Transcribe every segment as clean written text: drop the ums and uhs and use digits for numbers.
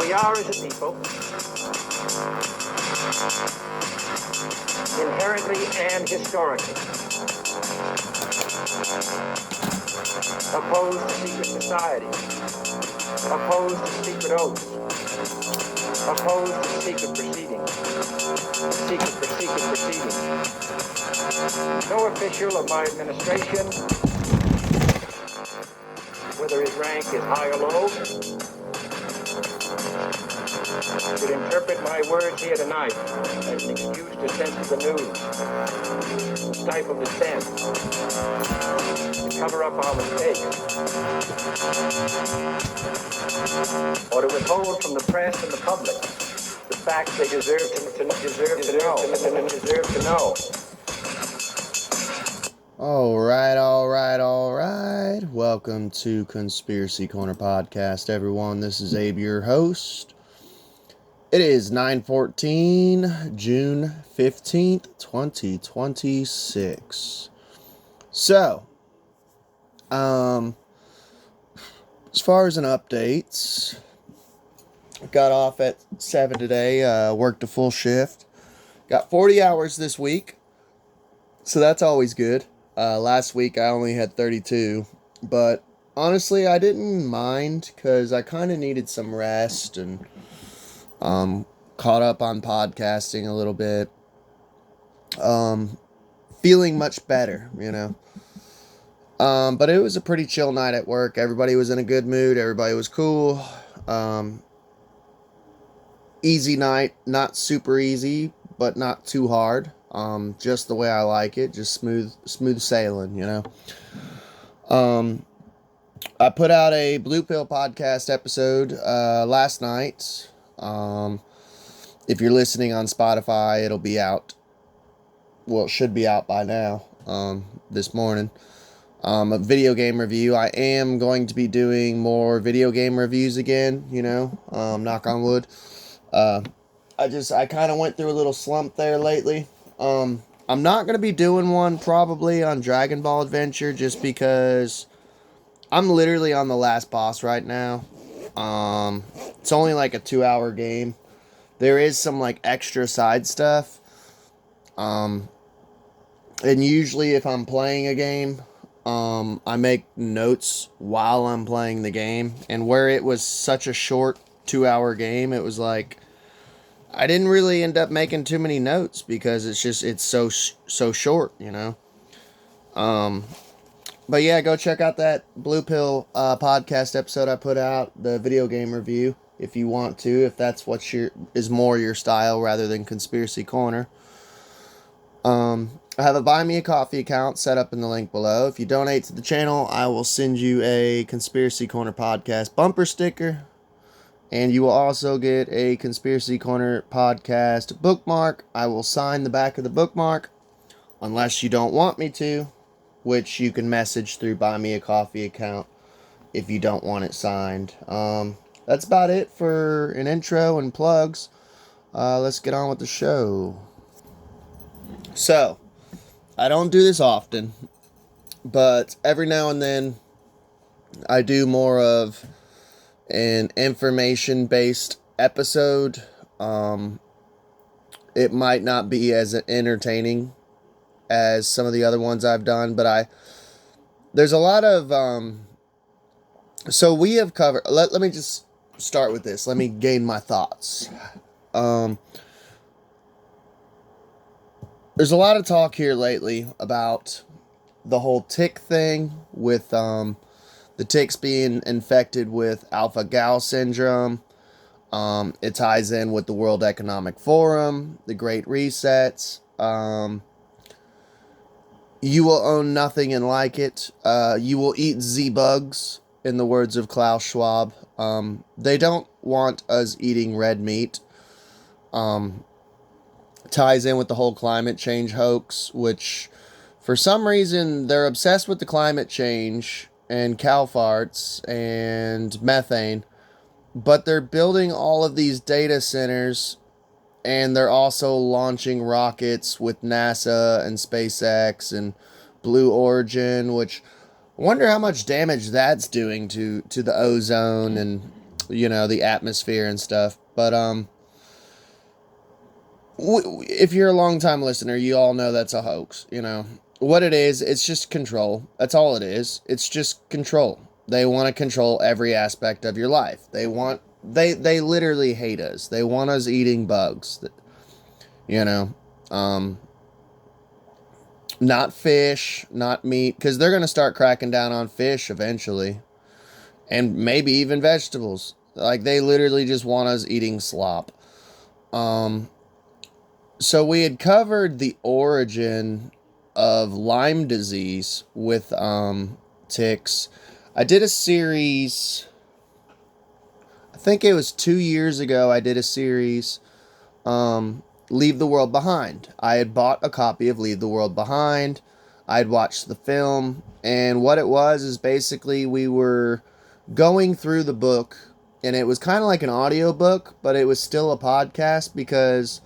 we are as a people inherently and historically opposed to secret societies, opposed to secret oaths, opposed to secret proceedings. No official of my administration, whether his rank is high or low, should interpret my words here tonight as an excuse to censor the news, to stifle dissent, to cover up our mistakes, or to withhold from the press and the public the facts they deserve to know. All right. Welcome to Conspiracy Corner Podcast, everyone. This is Abe, your host. It is 9/14, June 15th, 2026. So, as far as an update, got off at 7 today, worked a full shift. Got 40 hours this week, so that's always good. Last week I only had 32, but honestly I didn't mind because I kind of needed some rest and caught up on podcasting a little bit. Feeling much better, but it was a pretty chill night at work. Everybody was in a good mood. Everybody was cool. Easy night, not super easy, but not too hard. Just the way I like it, just smooth sailing, I put out a Blue Pill podcast episode last night. If you're listening on Spotify, it'll be out. Well, it should be out by now, this morning. A video game review. I am going to be doing more video game reviews again, knock on wood. I kind of went through a little slump there lately. I'm not going to be doing one probably on Dragon Ball Adventure just because I'm literally on the last boss right now. It's only like a 2-hour game. There is some like extra side stuff. And usually if I'm playing a game, I make notes while I'm playing the game. And where it was such a short 2-hour game, it was like I didn't really end up making too many notes because it's so short, But yeah, go check out that Blue Pill podcast episode I put out, the video game review, if you want to, if that's what is more your style rather than Conspiracy Corner. I have a Buy Me a Coffee account set up in the link below. If you donate to the channel, I will send you a Conspiracy Corner podcast bumper sticker. And you will also get a Conspiracy Corner podcast bookmark. I will sign the back of the bookmark, unless you don't want me to, which you can message through Buy Me a Coffee account if you don't want it signed. That's about it for an intro and plugs. Let's get on with the show. So, I don't do this often, but every now and then I do more of an information-based episode. It might not be as entertaining as some of the other ones I've done, but there's a lot of so we have covered, let me just start with this. Let me gain my thoughts. There's a lot of talk here lately about the whole tick thing with the ticks being infected with alpha-gal syndrome. It ties in with the World Economic Forum, the Great Resets. You will own nothing and like it. You will eat Z-bugs, in the words of Klaus Schwab. They don't want us eating red meat. Ties in with the whole climate change hoax, which for some reason they're obsessed with the climate change and cow farts and methane, but they're building all of these data centers, and they're also launching rockets with NASA and SpaceX and Blue Origin, which I wonder how much damage that's doing to the ozone and the atmosphere and stuff. But if you're a long-time listener, you all know that's a hoax. What it is, it's just control. That's all it is. It's just control. They want to control every aspect of your life. They literally hate us. They want us eating bugs. Not fish, not meat, because they're going to start cracking down on fish eventually, and maybe even vegetables. Like, they literally just want us eating slop. So we had covered the origin of Lyme disease with ticks. I did a series, I think it was 2 years ago. I did a series, Leave the World Behind. I had bought a copy of Leave the World Behind. I'd watched the film, and what it was is basically we were going through the book, and it was kind of like an audio book, but it was still a podcast because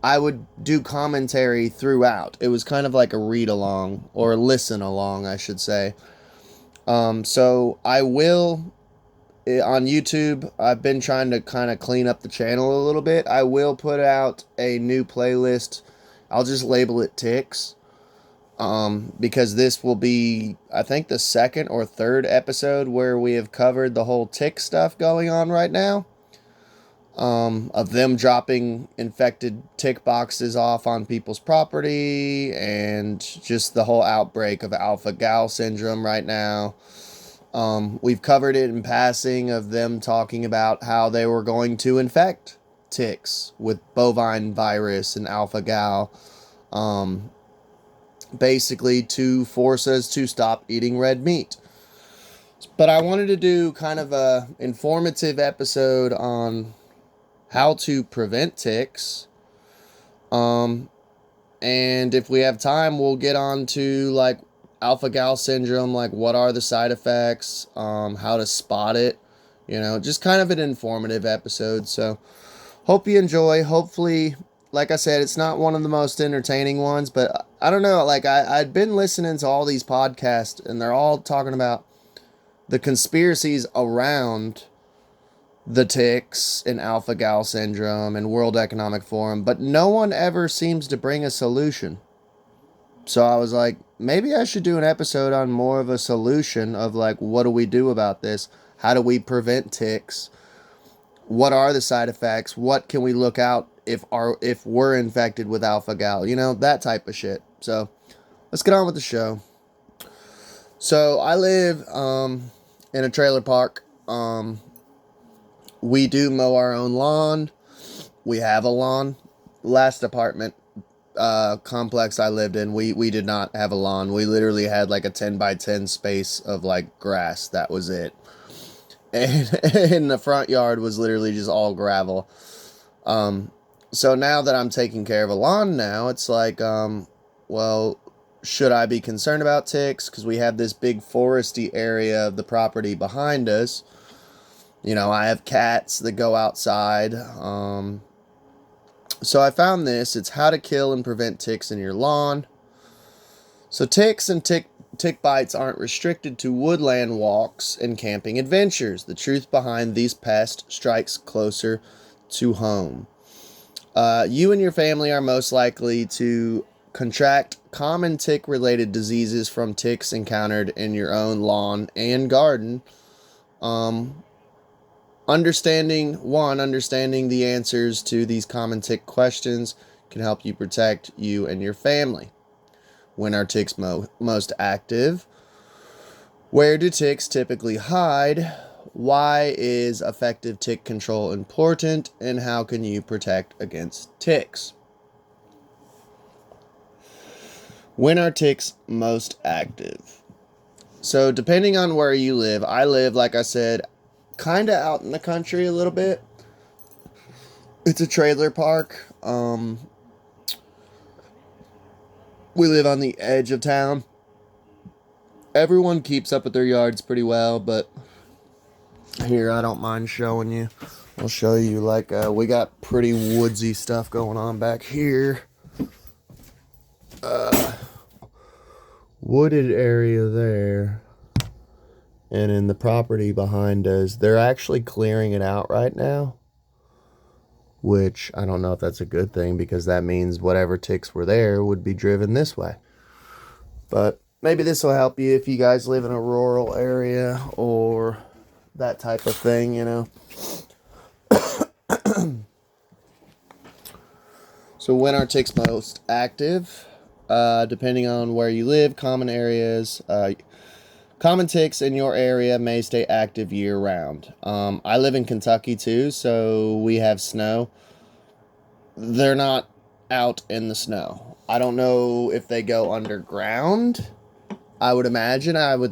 I would do commentary throughout. It was kind of like a read along, or listen along, I should say. So I will, on YouTube, I've been trying to kind of clean up the channel a little bit. I will put out a new playlist. I'll just label it Ticks. Because this will be, I think, the second or third episode where we have covered the whole tick stuff going on right now. Of them dropping infected tick boxes off on people's property, and just the whole outbreak of alpha-gal syndrome right now. We've covered it in passing of them talking about how they were going to infect ticks with bovine virus and alpha-gal, basically to force us to stop eating red meat. But I wanted to do kind of a informative episode on how to prevent ticks. And if we have time, we'll get on to like alpha-gal syndrome, like what are the side effects, how to spot it, just kind of an informative episode. So hope you enjoy. Hopefully, like I said, it's not one of the most entertaining ones, but I don't know, like I'd been listening to all these podcasts, and they're all talking about the conspiracies around the ticks and alpha-gal syndrome and World Economic Forum, but no one ever seems to bring a solution. So I was like, maybe I should do an episode on more of a solution of like, what do we do about this? How do we prevent ticks? What are the side effects? What can we look out if we're infected with alpha-gal? That type of shit. So let's get on with the show. So I live in a trailer park. We do mow our own lawn. We have a lawn. Last apartment complex I lived in, we did not have a lawn. We literally had like a 10 by 10 space of like grass. That was it. And in the front yard was literally just all gravel. So now that I'm taking care of a lawn now, it's like, well, should I be concerned about ticks? Because we have this big foresty area of the property behind us. I have cats that go outside. So I found this. It's how to kill and prevent ticks in your lawn. So ticks and tick bites aren't restricted to woodland walks and camping adventures. The truth behind these pests strikes closer to home. You and your family are most likely to contract common tick-related diseases from ticks encountered in your own lawn and garden. Understanding the answers to these common tick questions can help you protect you and your family. When are ticks most active? Where do ticks typically hide? Why is effective tick control important? And how can you protect against ticks? When are ticks most active? So depending on where you live, I live, like I said, kind of out in the country a little bit. It's a trailer park. We live on the edge of town. Everyone keeps up with their yards pretty well, but here, I don't mind showing you. I'll show you, like, we got pretty woodsy stuff going on back here. Wooded area there. and in the property behind us, they're actually clearing it out right now, which I don't know if that's a good thing, because that means whatever ticks were there would be driven this way. But maybe this will help you if you guys live in a rural area or that type of thing, you know. So when are ticks most active? Depending on where you live, common ticks in your area may stay active year round. I live in Kentucky too, so we have snow. They're not out in the snow. I don't know if they go underground. I would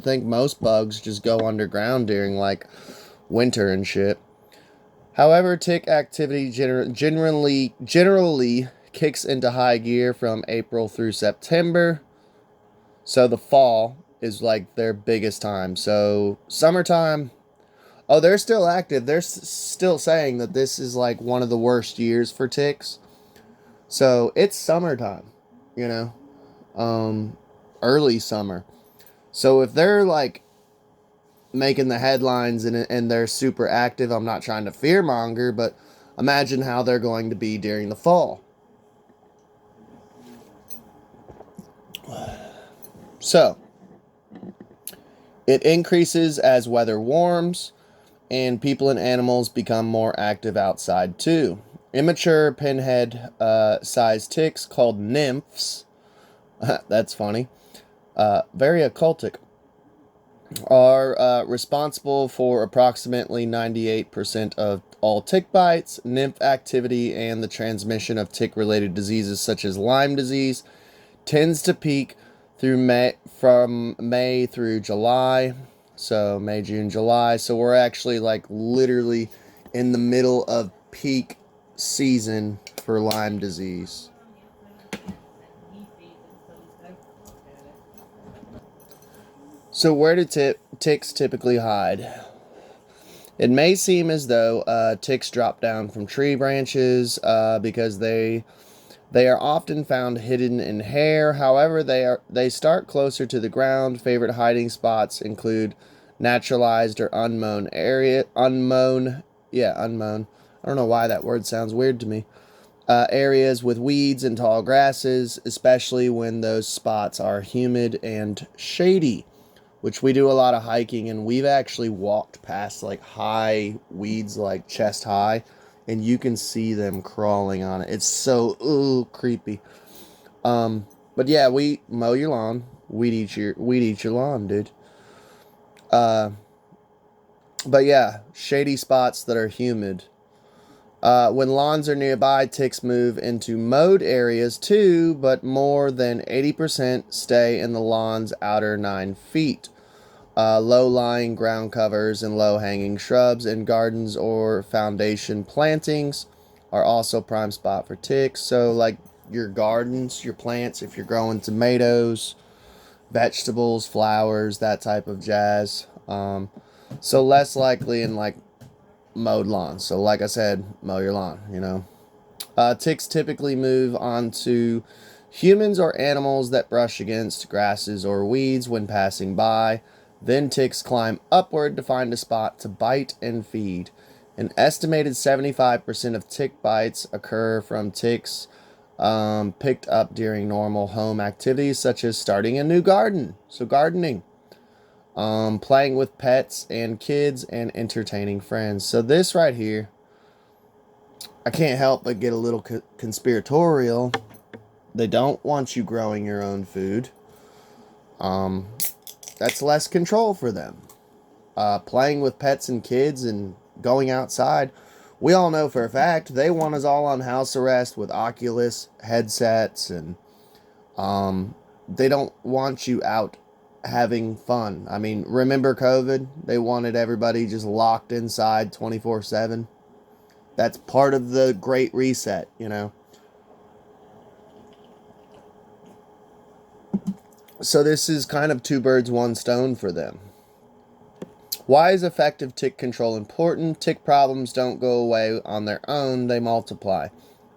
think most bugs just go underground during like winter and shit. However, tick activity generally kicks into high gear from April through September. So the fall is like their biggest time. So summertime, oh, they're still active. They're still saying that this is like one of the worst years for ticks. So it's summertime, you know, early summer. So if they're like making the headlines and they're super active, I'm not trying to fearmonger, but imagine how they're going to be during the fall. So it increases as weather warms and people and animals become more active outside too. Immature pinhead sized ticks called nymphs, that's funny, very occultic, are responsible for approximately 98% of all tick bites, nymph activity, and the transmission of tick-related diseases such as Lyme disease tends to peak from May through July. So May, June, July. So we're actually like literally in the middle of peak season for Lyme disease. So where do ticks typically hide? It may seem as though ticks drop down from tree branches because they are often found hidden in hair. However, they start closer to the ground. Favorite hiding spots include naturalized or unmown area. Unmown. I don't know why that word sounds weird to me. Areas with weeds and tall grasses, especially when those spots are humid and shady, which we do a lot of hiking, and we've actually walked past like high weeds, like chest high, and you can see them crawling on it. It's so creepy. But yeah, we mow your lawn, weed eat your lawn, dude. But yeah, shady spots that are humid. When lawns are nearby, ticks move into mowed areas too, but more than 80% stay in the lawn's outer 9 feet. Low-lying ground covers and low-hanging shrubs in gardens or foundation plantings are also prime spot for ticks. So like your gardens, your plants, if you're growing tomatoes, vegetables, flowers, that type of jazz. So less likely in like mowed lawns. So like I said, mow your lawn, you know. Ticks typically move on to humans or animals that brush against grasses or weeds when passing by. Then ticks climb upward to find a spot to bite and feed. An estimated 75% of tick bites occur from ticks picked up during normal home activities such as starting a new garden. So gardening. Playing with pets and kids and entertaining friends. So this right here, I can't help but get a little conspiratorial. They don't want you growing your own food. That's less control for them. Playing with pets and kids and going outside. We all know for a fact they want us all on house arrest with Oculus headsets, and they don't want you out having fun. I mean, remember COVID? They wanted everybody just locked inside 24/7. That's part of the Great Reset, you know. So this is kind of two birds, one stone for them. Why is effective tick control important? Tick problems don't go away on their own, they multiply.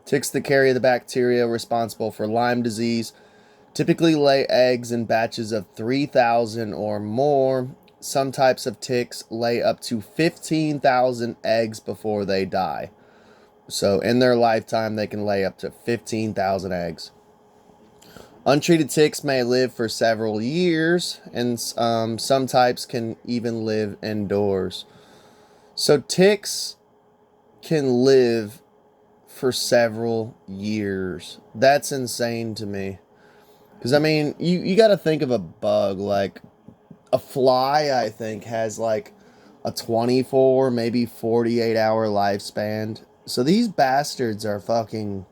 Ticks that carry the bacteria responsible for Lyme disease typically lay eggs in batches of 3,000 or more. some types of ticks lay up to 15,000 eggs before they die. So in their lifetime, they can lay up to 15,000 eggs. Untreated ticks may live for several years, and some types can even live indoors. So ticks can live for several years. That's insane to me. Because, I mean, you got to think of a bug. Like, a fly, I think, has like a 24, maybe 48-hour lifespan. So these bastards are fucking...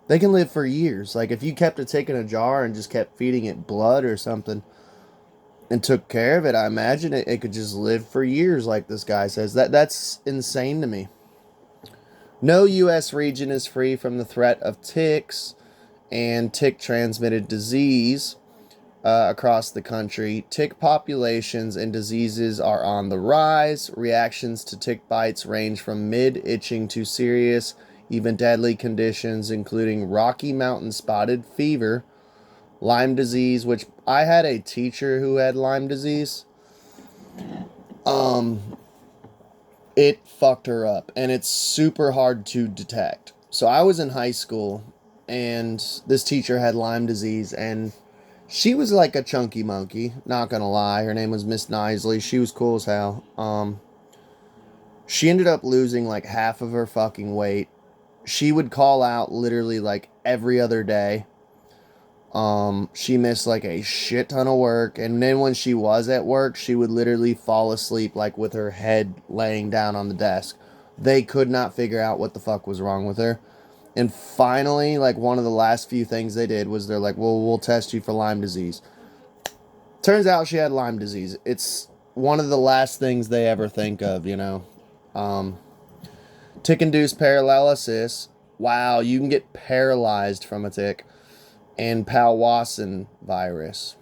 They can live for years. Like, if you kept a tick in a jar and just kept feeding it blood or something and took care of it, I imagine it could just live for years, like this guy says. That's insane to me. No U.S. region is free from the threat of ticks and tick-transmitted disease across the country. Tick populations and diseases are on the rise. Reactions to tick bites range from mid-itching to serious, even deadly conditions, including Rocky Mountain spotted fever, Lyme disease, which I had a teacher who had Lyme disease. It fucked her up, and it's super hard to detect. So I was in high school, and this teacher had Lyme disease, and she was like a chunky monkey, not gonna lie. Her name was Miss Nisley. She was cool as hell. She ended up losing like half of her fucking weight. She would call out literally like every other day. She missed like a shit ton of work, and then when she was at work, she would literally fall asleep like with her head laying down on the desk. They could not figure out what the fuck was wrong with her. And finally, like, one of the last few things they did was they're like, well, we'll test you for Lyme disease. Turns out she had Lyme disease. It's one of the last things they ever think of, you know. Tick-induced paralysis. Wow, you can get paralyzed from a tick. And Powassan virus.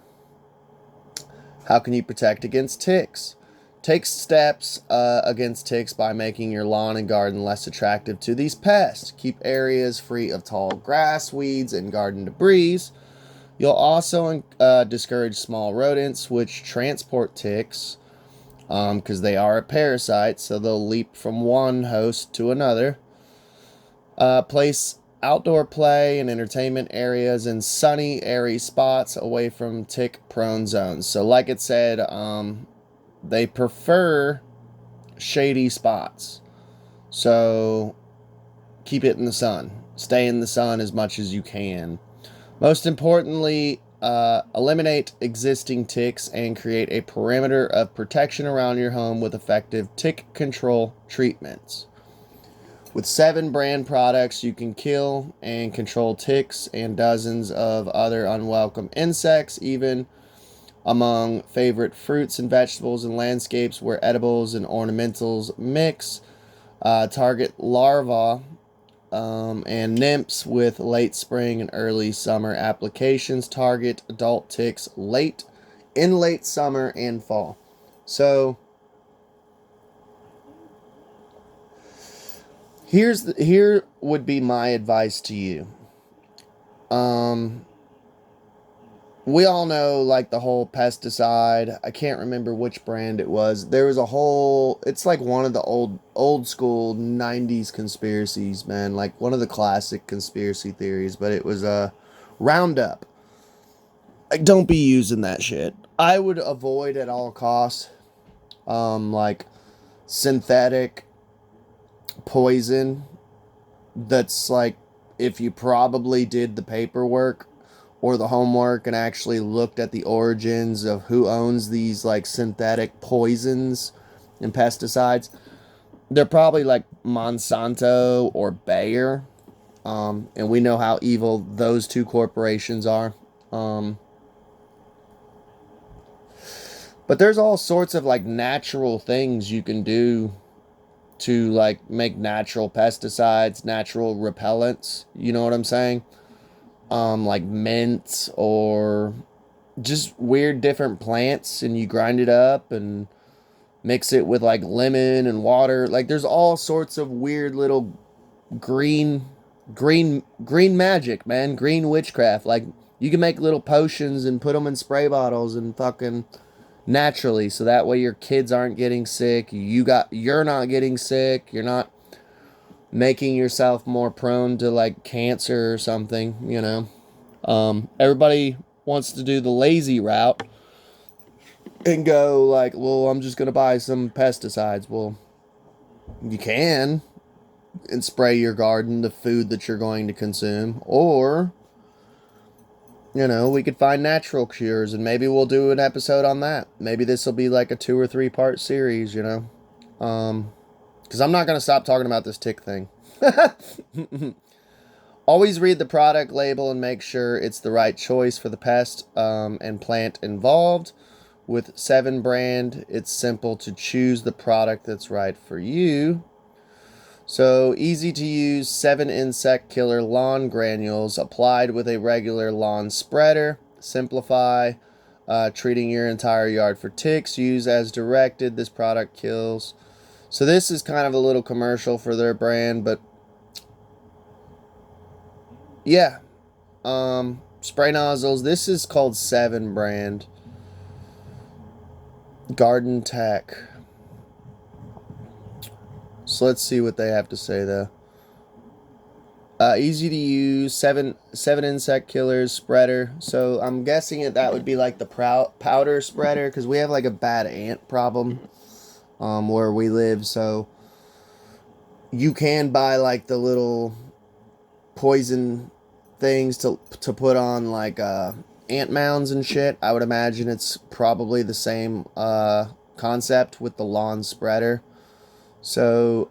How can you protect against ticks? Take steps against ticks by making your lawn and garden less attractive to these pests. Keep areas free of tall grass, weeds, and garden debris. You'll also discourage small rodents which transport ticks because they are a parasite, so they'll leap from one host to another. Place outdoor play and entertainment areas in sunny, airy spots away from tick-prone zones. So like it said, they prefer shady spots. So keep it in the sun. Stay in the sun as much as you can. Most importantly, eliminate existing ticks and create a perimeter of protection around your home with effective tick control treatments. With 7 brand products, you can kill and control ticks and dozens of other unwelcome insects, even among favorite fruits and vegetables and landscapes where edibles and ornamentals mix. Target larvae and nymphs with late spring and early summer applications. Target adult ticks in late summer and fall. So here would be my advice to you. We all know, like, the whole pesticide. I can't remember which brand it was. There was a whole... It's like one of the old school 90s conspiracies, man. Like, one of the classic conspiracy theories. But it was Roundup. Like, don't be using that shit. I would avoid at all costs, like, synthetic poison that's like, if you probably did the paperwork or the homework and actually looked at the origins of who owns these like synthetic poisons and pesticides, they're probably like Monsanto or Bayer, and we know how evil those two corporations are. But there's all sorts of like natural things you can do to like make natural pesticides, natural repellents, you know what I'm saying? Like mint or just weird different plants, and you grind it up and mix it with like lemon and water. Like there's all sorts of weird little green magic, man, green witchcraft. Like you can make little potions and put them in spray bottles and fucking naturally, so that way your kids aren't getting sick, you're not getting sick, you're not making yourself more prone to like cancer or something, you know. Everybody wants to do the lazy route and go like, well, I'm just going to buy some pesticides. Well, you can, and spray your garden, the food that you're going to consume. Or, you know, we could find natural cures, and maybe we'll do an episode on that. Maybe this will be like a 2 or 3 part series, you know. Because I'm not going to stop talking about this tick thing. Always read the product label and make sure it's the right choice for the pest and plant involved. With 7 brand, it's simple to choose the product that's right for you. So, easy to use 7 insect killer lawn granules applied with a regular lawn spreader. Simplify treating your entire yard for ticks. Use as directed. This product kills. So, this is kind of a little commercial for their brand, but yeah. Spray nozzles. This is called 7 brand. Garden Tech. So let's see what they have to say though. Easy to use, seven insect killers, spreader. So I'm guessing that would be like the powder spreader, because we have like a bad ant problem where we live. So you can buy like the little poison things to put on like ant mounds and shit. I would imagine it's probably the same concept with the lawn spreader. So,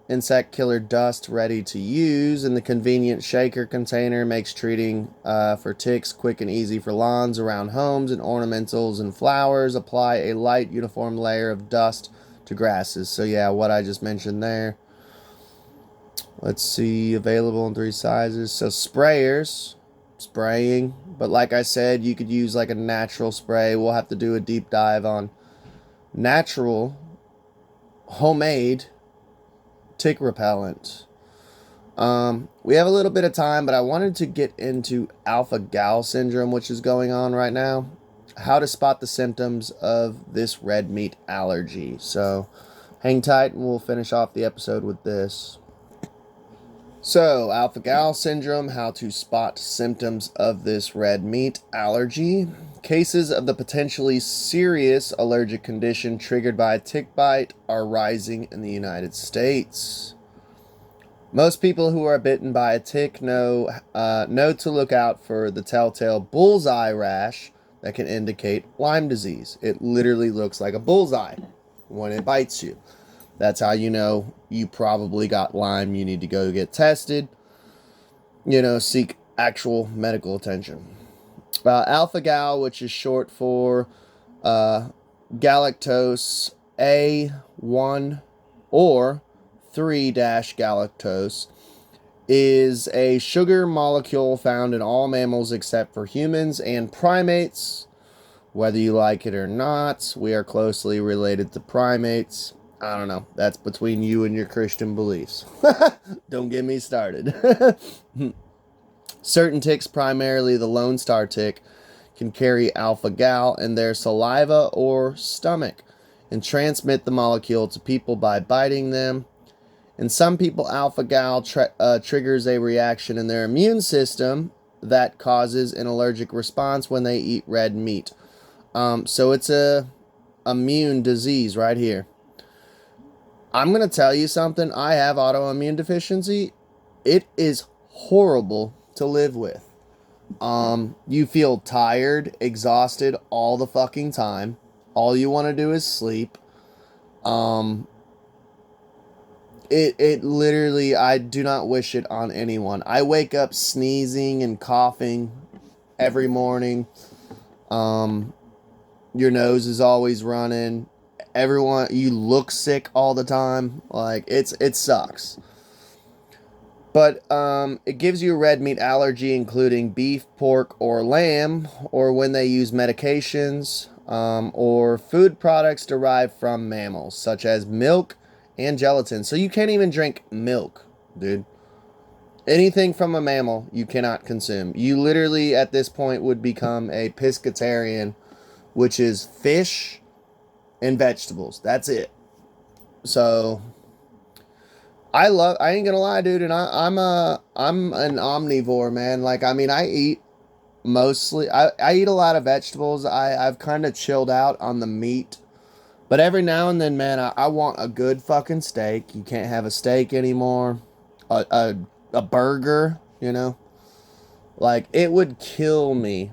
insect killer dust ready to use in the convenient shaker container makes treating for ticks quick and easy for lawns, around homes, and ornamentals and flowers. Apply a light uniform layer of dust to grasses. So yeah, what I just mentioned there. Let's see, available in 3 sizes. So sprayers, spraying. But like I said, you could use like a natural spray. We'll have to do a deep dive on natural homemade tick repellent. We have a little bit of time, but I wanted to get into alpha-gal syndrome, which is going on right now. How to spot the symptoms of this red meat allergy. So hang tight and we'll finish off the episode with this. So, alpha-gal syndrome, how to spot symptoms of this red meat allergy. Cases of the potentially serious allergic condition triggered by a tick bite are rising in the United States. Most people who are bitten by a tick know to look out for the telltale bullseye rash that can indicate Lyme disease. It literally looks like a bullseye when it bites you. That's how you know you probably got Lyme. You need to go get tested. You know, seek actual medical attention. Alpha-gal, which is short for galactose A1 or 3-galactose, is a sugar molecule found in all mammals except for humans and primates. Whether you like it or not, we are closely related to primates. I don't know. That's between you and your Christian beliefs. Don't get me started. Certain ticks, primarily the Lone Star tick, can carry alpha-gal in their saliva or stomach and transmit the molecule to people by biting them. In some people, alpha-gal triggers a reaction in their immune system that causes an allergic response when they eat red meat. So it's a immune disease right here. I'm going to tell you something. I have autoimmune deficiency. It is horrible to live with. You feel tired, exhausted all the fucking time. All you want to do is sleep. It literally, I do not wish it on anyone. I wake up sneezing and coughing every morning. Your nose is always running. You look sick all the time. Like, it sucks. But it gives you a red meat allergy, including beef, pork, or lamb, or when they use medications, or food products derived from mammals, such as milk and gelatin. So you can't even drink milk, dude. Anything from a mammal, you cannot consume. You literally, at this point, would become a pescatarian which is fish and vegetables. That's it. So I ain't gonna lie, dude, and I'm an omnivore, man. Like, I mean, I eat mostly, I eat a lot of vegetables. I've kind of chilled out on the meat. But every now and then, man, I want a good fucking steak. You can't have a steak anymore. A burger, you know? Like, it would kill me.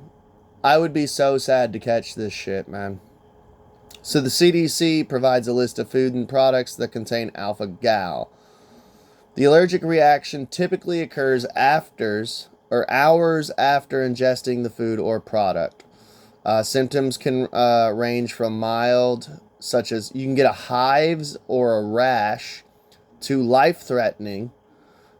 I would be so sad to catch this shit, man. So the CDC provides a list of food and products that contain alpha gal. The allergic reaction typically occurs hours after ingesting the food or product. Symptoms can range from mild, such as you can get a hives or a rash, to life-threatening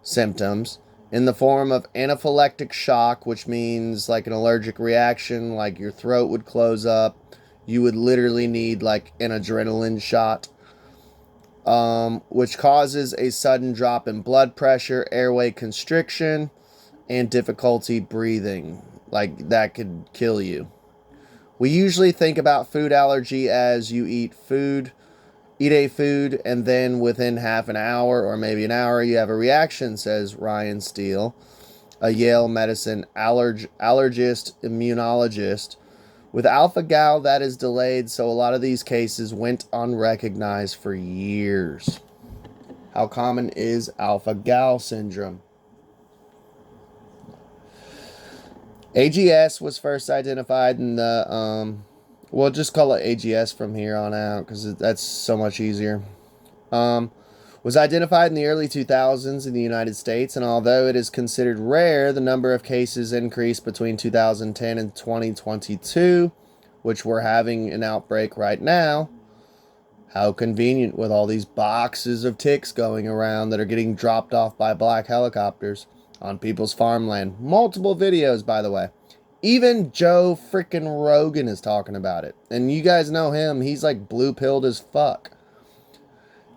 symptoms in the form of anaphylactic shock, which means like an allergic reaction, like your throat would close up. You would literally need like an adrenaline shot, which causes a sudden drop in blood pressure, airway constriction, and difficulty breathing. Like, that could kill you. We usually think about food allergy as you eat a food, and then within half an hour or maybe an hour, you have a reaction, says Ryan Steele, a Yale medicine allergist immunologist. With alpha gal, that is delayed, so a lot of these cases went unrecognized for years. How common is alpha gal syndrome? AGS was first identified in the, we'll just call it AGS from here on out because that's so much easier. Was identified in the early 2000s in the United States, and although it is considered rare, the number of cases increased between 2010 and 2022, which we're having an outbreak right now. How convenient with all these boxes of ticks going around that are getting dropped off by black helicopters on people's farmland. Multiple videos, by the way. Even Joe freaking Rogan is talking about it. And you guys know him. He's like blue-pilled as fuck.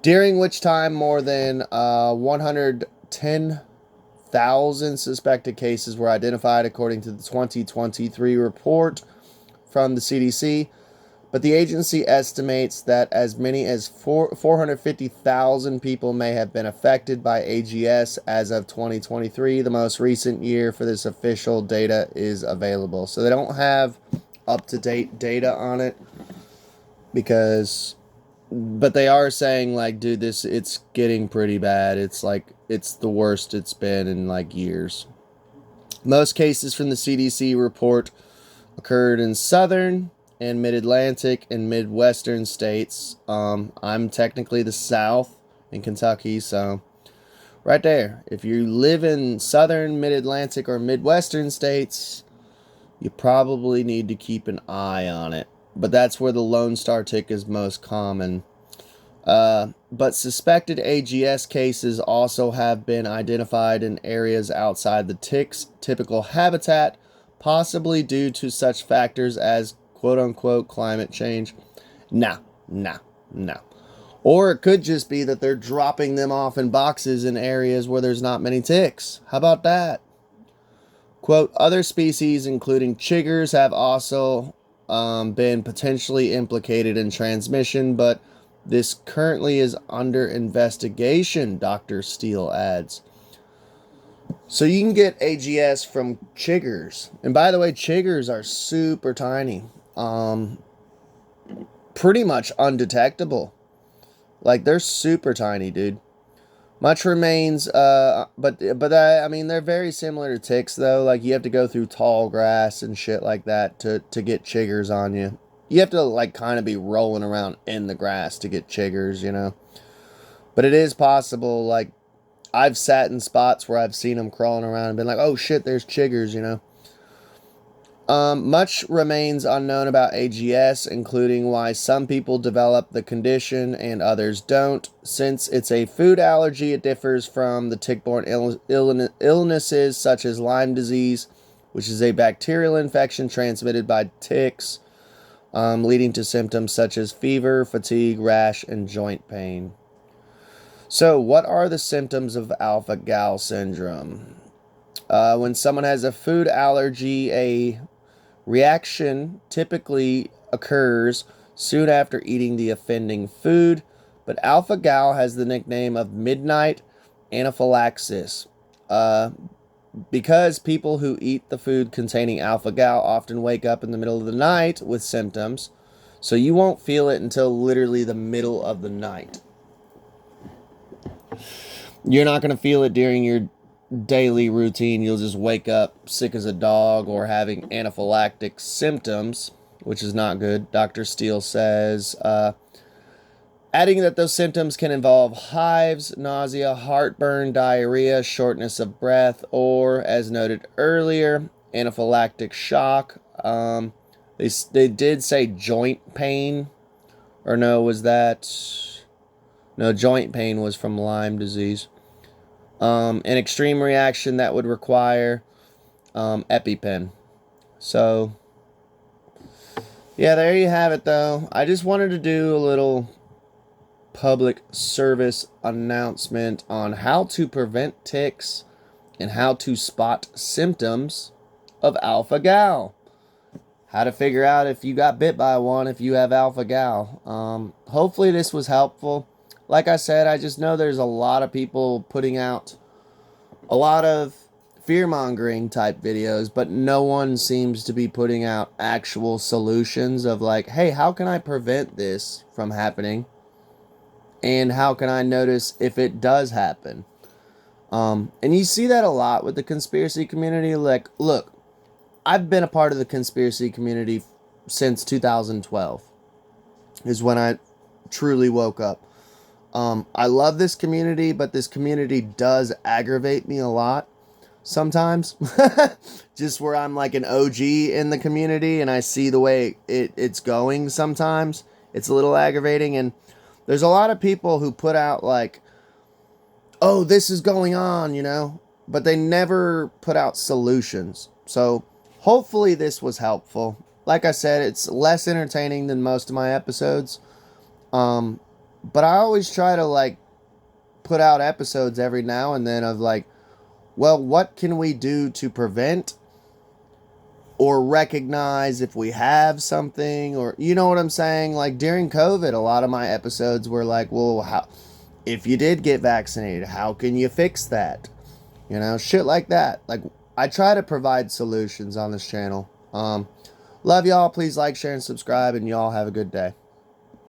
During which time more than 110,000 suspected cases were identified according to the 2023 report from the CDC. But the agency estimates that as many as 450,000 people may have been affected by AGS as of 2023. The most recent year for this official data is available. So they don't have up-to-date data on it but they are saying, like, dude, it's getting pretty bad. It's like, it's the worst it's been in like years. Most cases from the CDC report occurred in southern and mid-Atlantic and Midwestern states. I'm technically the South in Kentucky, so right there. If you live in southern, mid-Atlantic, or Midwestern states, you probably need to keep an eye on it. But that's where the Lone Star tick is most common. But suspected AGS cases also have been identified in areas outside the tick's typical habitat, possibly due to such factors as quote-unquote climate change. No. Or it could just be that they're dropping them off in boxes in areas where there's not many ticks. How about that? Quote, other species, including chiggers, have also been potentially implicated in transmission, but this currently is under investigation, Dr. Steele adds. So you can get AGS from chiggers. And by the way, chiggers are super tiny. Pretty much undetectable. Like, they're super tiny, dude. Much remains, but I mean, they're very similar to ticks, though. Like, you have to go through tall grass and shit like that to get chiggers on you. You have to, like, kind of be rolling around in the grass to get chiggers, you know. But it is possible, like, I've sat in spots where I've seen them crawling around and been like, oh shit, there's chiggers, you know. Much remains unknown about AGS, including why some people develop the condition and others don't. Since it's a food allergy, it differs from the tick-borne illnesses such as Lyme disease, which is a bacterial infection transmitted by ticks, leading to symptoms such as fever, fatigue, rash, and joint pain. So, what are the symptoms of alpha-gal syndrome? When someone has a food allergy, a reaction typically occurs soon after eating the offending food, but alpha-gal has the nickname of midnight anaphylaxis. Because people who eat the food containing alpha-gal often wake up in the middle of the night with symptoms, so you won't feel it until literally the middle of the night. You're not going to feel it during your daily routine. You'll just wake up sick as a dog or having anaphylactic symptoms, which is not good. Dr. Steele says, adding that those symptoms can involve hives, nausea, heartburn, diarrhea, shortness of breath, or, as noted earlier, anaphylactic shock. They did say joint pain. Or no, was that... No, joint pain was from Lyme disease. An extreme reaction that would require EpiPen. So, yeah, there you have it, though. I just wanted to do a little public service announcement on how to prevent ticks and how to spot symptoms of alpha-gal. How to figure out if you got bit by one if you have alpha-gal. Hopefully this was helpful. Like I said, I just know there's a lot of people putting out a lot of fear-mongering type videos, but no one seems to be putting out actual solutions of like, hey, how can I prevent this from happening? And how can I notice if it does happen? And you see that a lot with the conspiracy community. Like, look, I've been a part of the conspiracy community since 2012 is when I truly woke up. I love this community, but this community does aggravate me a lot sometimes. Just where I'm like an OG in the community and I see the way it's going sometimes. It's a little aggravating, and there's a lot of people who put out like, oh, this is going on, you know, but they never put out solutions. So hopefully this was helpful. Like I said, it's less entertaining than most of my episodes. But I always try to like put out episodes every now and then of like, well, what can we do to prevent or recognize if we have something, or you know what I'm saying? Like during COVID, a lot of my episodes were like, well, how, if you did get vaccinated, how can you fix that? You know, shit like that. Like I try to provide solutions on this channel. Love y'all. Please like, share, and subscribe, and y'all have a good day.